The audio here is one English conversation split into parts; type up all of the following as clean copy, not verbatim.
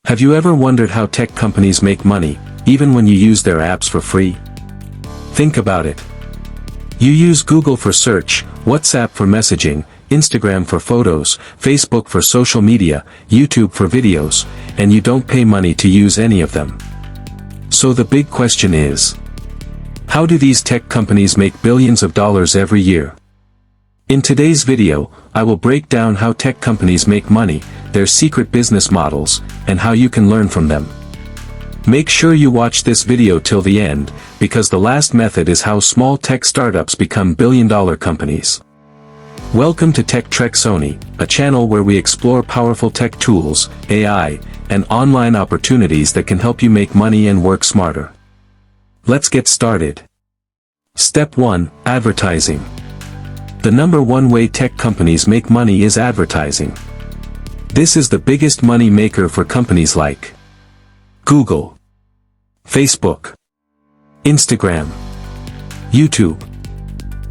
Have you ever wondered how tech companies make money, even when you use their apps for free? Think about it. You use Google for search, WhatsApp for messaging, Instagram for photos, Facebook for social media, YouTube for videos, and you don't pay money to use any of them. So the big question is, how do these tech companies make billions of dollars every year? In today's video, I will break down how tech companies make money, their secret business models, and how you can learn from them. Make sure you watch this video till the end, because the last method is how small tech startups become billion-dollar companies. Welcome to Treksony, a channel where we explore powerful tech tools, AI, and online opportunities that can help you make money and work smarter. Let's get started. Step 1, Advertising. The number one way tech companies make money is advertising. This is the biggest money maker for companies like Google, Facebook, Instagram, YouTube,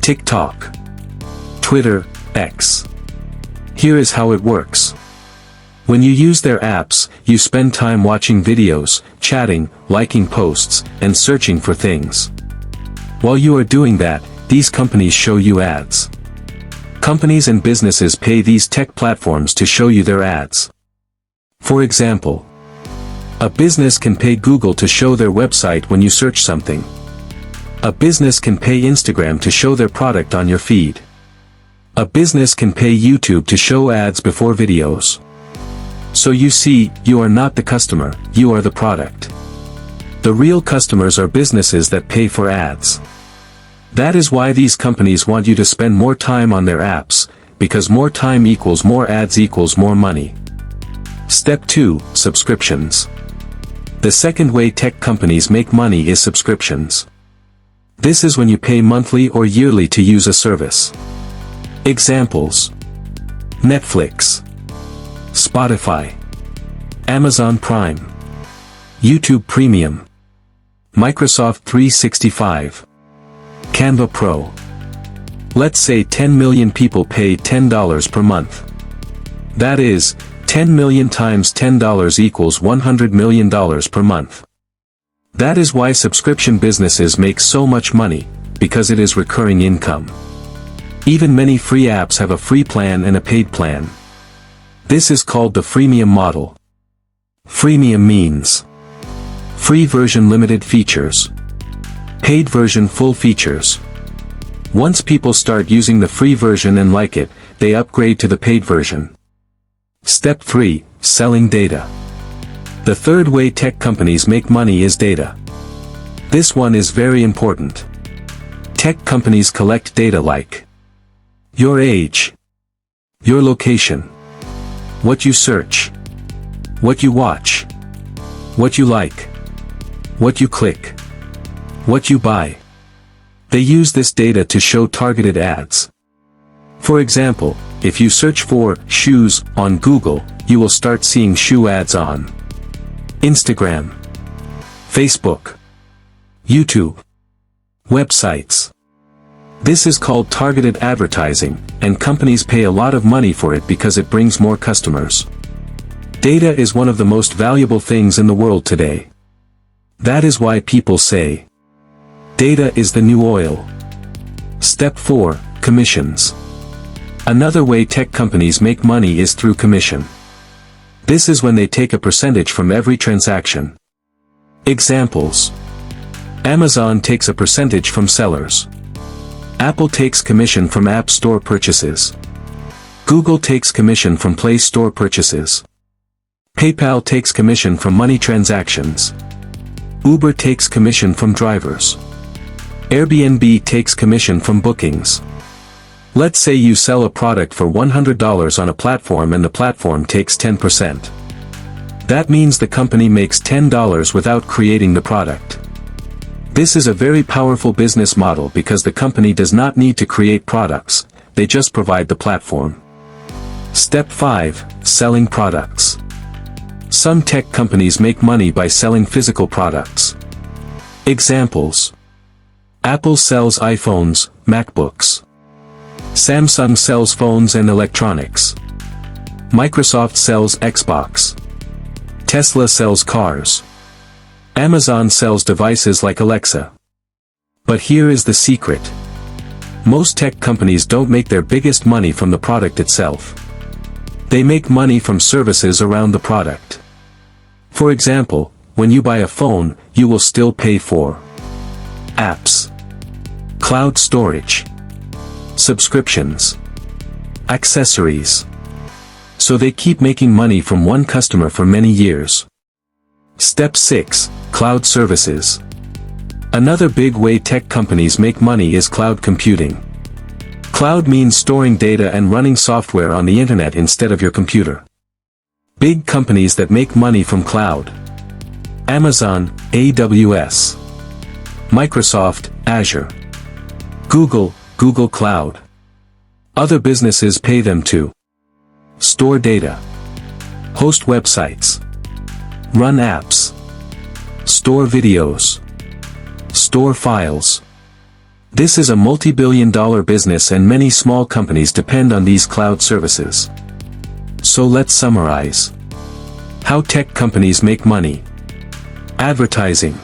TikTok, Twitter, X. Here is how it works. When you use their apps, you spend time watching videos, chatting, liking posts, and searching for things. While you are doing that, these companies show you ads. Companies and businesses pay these tech platforms to show you their ads. For example, a business can pay Google to show their website when you search something. A business can pay Instagram to show their product on your feed. A business can pay YouTube to show ads before videos. So you see, you are not the customer, you are the product. The real customers are businesses that pay for ads. That is why these companies want you to spend more time on their apps, because more time equals more ads equals more money. Step 2, Subscriptions. The second way tech companies make money is subscriptions. This is when you pay monthly or yearly to use a service. Examples: Netflix, Spotify, Amazon Prime, YouTube Premium, Microsoft 365, Canva Pro. Let's say 10 million people pay $10 per month. That is, 10 million times $10 equals $100 million per month. That is why subscription businesses make so much money, because it is recurring income. Even many free apps have a free plan and a paid plan. This is called the freemium model. Freemium means free version limited features, paid version full features. Once people start using the free version and like it, they upgrade to the paid version. Step 3, Selling data. The third way tech companies make money is data. This one is very important. Tech companies collect data like your age, your location, what you search, what you watch, what you like, what you click, what you buy. They use this data to show targeted ads. For example, if you search for shoes on Google, you will start seeing shoe ads on Instagram, Facebook, YouTube, websites. This is called targeted advertising, and companies pay a lot of money for it because it brings more customers. Data is one of the most valuable things in the world today. That is why people say, data is the new oil. Step 4, Commissions. Another way tech companies make money is through commission. This is when they take a percentage from every transaction. Examples: Amazon takes a percentage from sellers. Apple takes commission from App Store purchases. Google takes commission from Play Store purchases. PayPal takes commission from money transactions. Uber takes commission from drivers. Airbnb takes commission from bookings. Let's say you sell a product for $100 on a platform and the platform takes 10%. That means the company makes $10 without creating the product. This is a very powerful business model because the company does not need to create products, they just provide the platform. Step 5, Selling products. Some tech companies make money by selling physical products. Examples: Apple sells iPhones, MacBooks. Samsung sells phones and electronics. Microsoft sells Xbox. Tesla sells cars. Amazon sells devices like Alexa. But here is the secret. Most tech companies don't make their biggest money from the product itself. They make money from services around the product. For example, when you buy a phone, you will still pay for apps, cloud storage, subscriptions, accessories. So they keep making money from one customer for many years. Step 6. Cloud services. Another big way tech companies make money is cloud computing. Cloud means storing data and running software on the internet instead of your computer. Big companies that make money from cloud: Amazon, AWS. Microsoft, Azure. Google, Google Cloud. Other businesses pay them to store data, host websites, run apps, store videos, store files. This is a multi-billion-dollar business and many small companies depend on these cloud services. So let's summarize. How tech companies make money: advertising,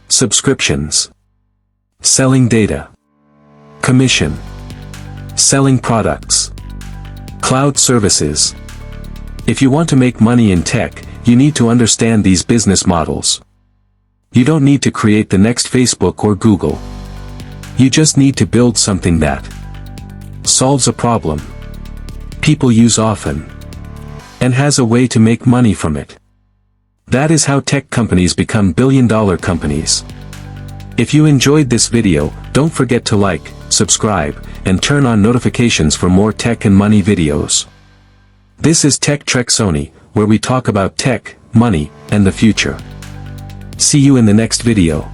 subscriptions, selling data, commission, selling products, cloud services. If you want to make money in tech, you need to understand these business models. You don't need to create the next Facebook or Google. You just need to build something that solves a problem people use often and has a way to make money from it. That is how tech companies become billion-dollar companies. If you enjoyed this video, don't forget to like, subscribe, and turn on notifications for more tech and money videos. This is Treksony, where we talk about tech, money, and the future. See you in the next video.